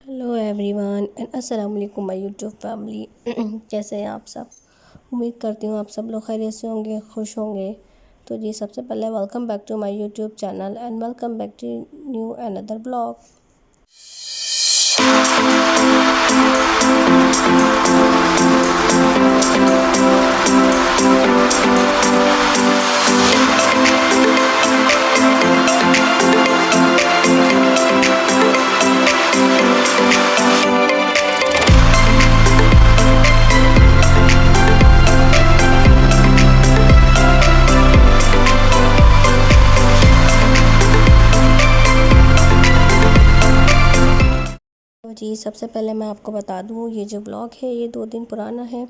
Hello everyone and अस्सलाम वालेकुम my YouTube family. कैसे हैं आप सब? उम्मीद करती हूँ आप सब लोग खैरियत से होंगे, खुश होंगे। तो जी सबसे पहले welcome back to my YouTube channel and welcome back to new another blog. तो जी सबसे पहले मैं आपको बता दूँ, ये जो ब्लॉग है ये 2 दिन पुराना है।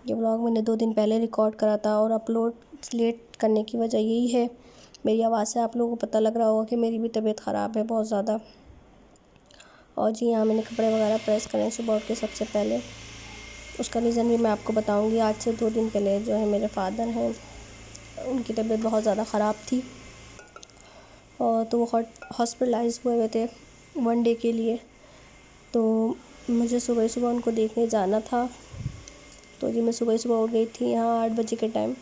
ये ब्लॉग मैंने 2 दिन पहले रिकॉर्ड करा था और अपलोड लेट करने की वजह यही है। मेरी आवाज़ से आप लोगों को पता लग रहा होगा कि मेरी भी तबीयत ख़राब है बहुत ज़्यादा। और जी यहाँ मैंने कपड़े वगैरह प्रेस करे सुबह उठ के सबसे पहले। उसका रीज़न भी मैं आपको बताऊँगी। आज से 2 दिन पहले जो है मेरे फादर हैं, उनकी तबीयत बहुत ज़्यादा ख़राब थी और तो वो हॉस्पिटलाइज़ हुए हुए थे 1 डे के लिए। तो मुझे सुबह सुबह उनको देखने जाना था। तो जी मैं सुबह सुबह उठ गई थी यहाँ 8 बजे के टाइम।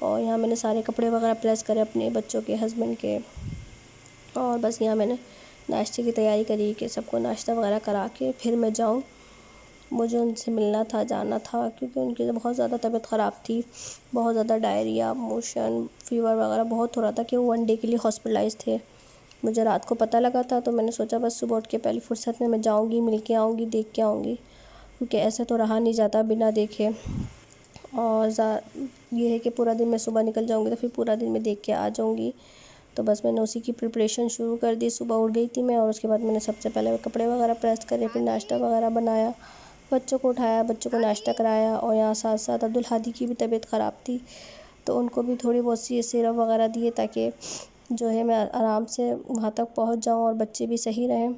और यहाँ मैंने सारे कपड़े वगैरह प्रेस करे अपने बच्चों के, हस्बैंड के। और बस यहाँ मैंने नाश्ते की तैयारी करी कि सबको नाश्ता वगैरह करा के फिर मैं जाऊँ। मुझे उनसे मिलना था, जाना था, क्योंकि उनकी बहुत ज़्यादा तबीयत ख़राब थी। बहुत ज़्यादा डायरिया, मोशन, फ़ीवर वगैरह बहुत हो रहा था कि वो 1 डे के लिए हॉस्पिटलाइज़ थे। मुझे रात को पता लगा था तो मैंने सोचा बस सुबह उठ के पहली फुर्सत में मैं जाऊँगी, मिल के आऊँगी, देख के आऊँगी, क्योंकि ऐसे तो रहा नहीं जाता बिना देखे। और ये है कि पूरा दिन मैं सुबह निकल जाऊँगी तो फिर पूरा दिन मैं देख के आ जाऊँगी। तो बस मैंने उसी की प्रिपरेशन शुरू कर दी। सुबह उठ गई थी मैं और उसके बाद मैंने सबसे पहले कपड़े वगैरह प्रेस करे, फिर नाश्ता वगैरह बनाया, बच्चों को उठाया, बच्चों को नाश्ता कराया। और यहाँ साथ साथ अब्दुल हादी की भी तबीयत ख़राब थी तो उनको भी थोड़ी बहुत सी सिरप वगैरह दिए ताकि जो है मैं आराम से वहाँ तक पहुँच जाऊँ और बच्चे भी सही रहें।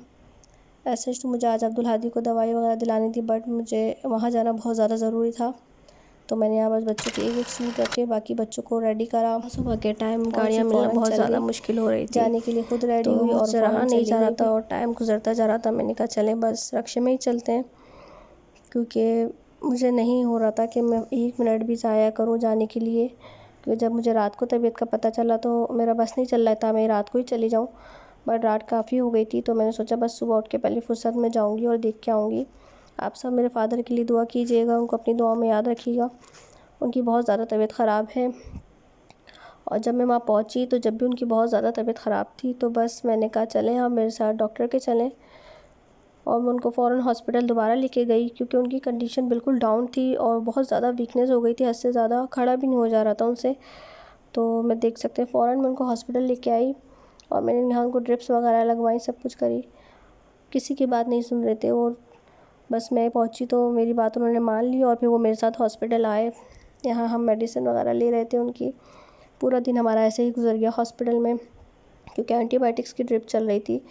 ऐसे तो मुझे आज अब्दुल हादी को दवाई वगैरह दिलानी थी, बट मुझे वहाँ जाना बहुत ज़्यादा ज़रूरी था। तो मैंने यहाँ बस बच्चों के एक सूट रखे, बाकी बच्चों को रेडी करा। सुबह के टाइम गाड़ियाँ मिलना बहुत ज़्यादा मुश्किल हो रही थी, जाने के लिए खुद रेडी तो हुई और मुझसे रहा नहीं जा रहा था गई। और टाइम गुजरता जा रहा था। मैंने कहा चलें बस रक्शे में ही चलते हैं, क्योंकि मुझे नहीं हो रहा था कि मैं 1 मिनट भी ज़ाया करूँ जाने के लिए। क्योंकि जब मुझे रात को तबीयत का पता चला तो मेरा बस नहीं चल रहा था, मैं रात को ही चली जाऊँ, बट रात काफ़ी हो गई थी। तो मैंने सोचा बस सुबह उठ के पहली फुर्सत में जाऊँगी और देख के आऊँगी। आप सब मेरे फादर के लिए दुआ कीजिएगा, उनको अपनी दुआओं में याद रखिएगा। उनकी बहुत ज़्यादा तबीयत ख़राब है। और जब मैं वहाँ पहुँची तो जब भी उनकी बहुत ज़्यादा तबीयत ख़राब थी तो बस मैंने कहा चलें आप मेरे साथ डॉक्टर के चलें। और मैं उनको फ़ौरन हॉस्पिटल दोबारा लेके गई, क्योंकि उनकी कंडीशन बिल्कुल डाउन थी और बहुत ज़्यादा वीकनेस हो गई थी, हद से ज़्यादा खड़ा भी नहीं हो जा रहा था उनसे। तो मैं देख सकते हैं फ़ौरन मैं उनको हॉस्पिटल लेके आई और मैंने यहाँ उनको ड्रिप्स वगैरह लगवाई, सब कुछ करी। किसी की बात नहीं सुन रहे थे और बस मैं पहुँची तो मेरी बात उन्होंने मान ली और फिर वो मेरे साथ हॉस्पिटल आए। यहाँ हम मेडिसिन वगैरह ले रहे थे उनकी। पूरा दिन हमारा ऐसे ही गुजर गया हॉस्पिटल में, क्योंकि एंटीबायोटिक्स की ड्रिप चल रही थी।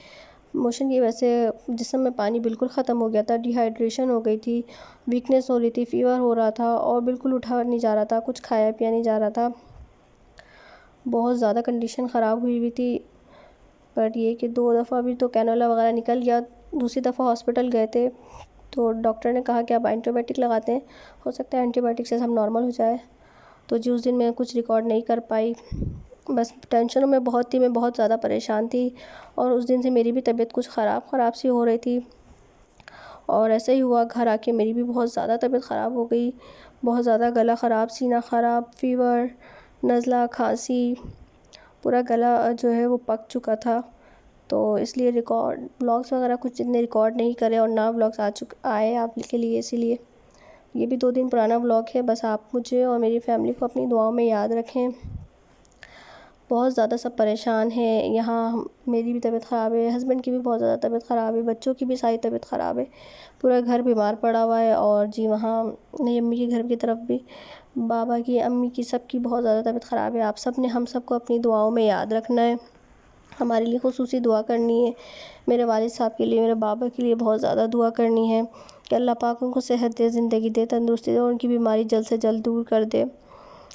मोशन की वजह से जिस्म में पानी बिल्कुल ख़त्म हो गया था, डिहाइड्रेशन हो गई थी, वीकनेस हो रही थी, फ़ीवर हो रहा था और बिल्कुल उठा नहीं जा रहा था, कुछ खाया पिया नहीं जा रहा था। बहुत ज़्यादा कंडीशन ख़राब हुई हुई थी। बट ये कि 2 दफ़ा भी तो कैनोला वगैरह निकल गया। दूसरी दफ़ा हॉस्पिटल गए थे तो डॉक्टर ने कहा कि आप एंटीबायोटिक लगाते हैं, हो सकता है एंटीबायोटिक से हम नॉर्मल हो जाए। तो जी उस दिन मैं कुछ रिकॉर्ड नहीं कर पाई, बस टेंशनों में बहुत थी, मैं बहुत ज़्यादा परेशान थी। और उस दिन से मेरी भी तबीयत कुछ ख़राब सी हो रही थी। और ऐसे ही हुआ, घर आके मेरी भी बहुत ज़्यादा तबीयत ख़राब हो गई। बहुत ज़्यादा गला ख़राब, सीना ख़राब, फ़ीवर, नज़ला, खांसी, पूरा गला जो है वो पक चुका था। तो इसलिए व्लॉग्स वगैरह कुछ इतने रिकॉर्ड नहीं करे और ना व्लॉग्स आए आपके लिए, इसीलिए ये भी 2 दिन पुराना व्लॉग है। बस आप मुझे और मेरी फैमिली को अपनी दुआओं में याद रखें। बहुत ज़्यादा सब परेशान हैं यहाँ। मेरी भी तबीयत ख़राब है, हस्बैंड की भी बहुत ज़्यादा तबीयत ख़राब है, बच्चों की भी सारी तबीयत ख़राब है, पूरा घर बीमार पड़ा हुआ है। और जी वहाँ मेरी अम्मी के घर की तरफ भी, बाबा की, अम्मी की, सबकी बहुत ज़्यादा तबीयत ख़राब है। आप सब ने हम सबको अपनी दुआओं में याद रखना है, हमारे लिए खुसूसी दुआ करनी है। मेरे वालिद साहब के लिए, मेरे बाबा के लिए बहुत ज़्यादा दुआ करनी है कि अल्लाह पाक उनको सेहत दे, ज़िंदगी दे, तंदुरुस्ती दे और उनकी बीमारी जल्द से जल्द दूर कर दे।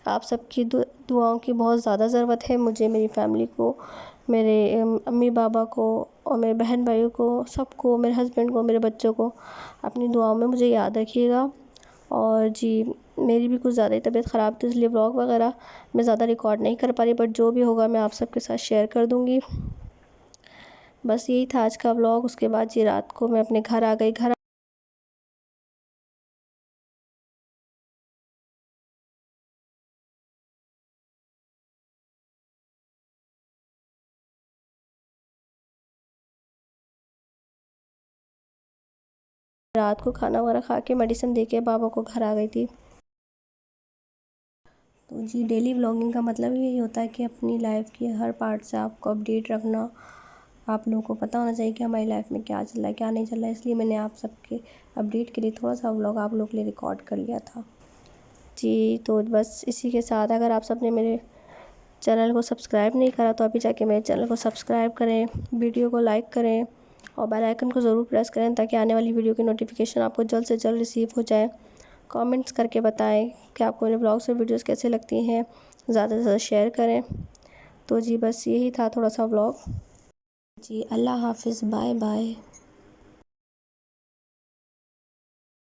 आप सबकी दुआओं की बहुत ज़्यादा ज़रूरत है मुझे, मेरी फैमिली को, मेरे अम्मी बाबा को और मेरे बहन भाइयों को, सबको, मेरे हस्बैंड को, मेरे बच्चों को अपनी दुआओं में मुझे याद रखिएगा। और जी, मेरी भी कुछ ज़्यादा ही तबीयत ख़राब थी, इसलिए व्लॉग वगैरह मैं ज़्यादा रिकॉर्ड नहीं कर पा रही, बट जो भी होगा मैं आप सबके साथ शेयर कर दूँगी। बस यही था आज का व्लॉग। उसके बाद जी रात को मैं अपने घर आ गई। रात को खाना वगैरह खा के मेडिसिन दे के बाबा को घर आ गई थी। तो जी डेली व्लॉगिंग का मतलब यही होता है कि अपनी लाइफ की हर पार्ट से आपको अपडेट रखना। आप लोगों को पता होना चाहिए कि हमारी लाइफ में क्या चल रहा है, क्या नहीं चल रहा है। इसलिए मैंने आप सबके अपडेट के लिए थोड़ा सा व्लॉग आप लोगों के लिए रिकॉर्ड कर लिया था। जी तो बस इसी के साथ, अगर आप सबने मेरे चैनल को सब्सक्राइब नहीं करा तो अभी जाके मेरे चैनल को सब्सक्राइब करें, वीडियो को लाइक करें और बेल आइकन को ज़रूर प्रेस करें, ताकि आने वाली वीडियो की नोटिफिकेशन आपको जल्द से जल्द रिसीव हो जाए। कमेंट्स करके बताएं कि आपको मेरे ब्लॉग्स और वीडियोस कैसे लगती हैं। ज़्यादा से ज़्यादा शेयर करें। तो जी बस यही था थोड़ा सा व्लॉग। जी अल्लाह हाफिज़, बाय बाय।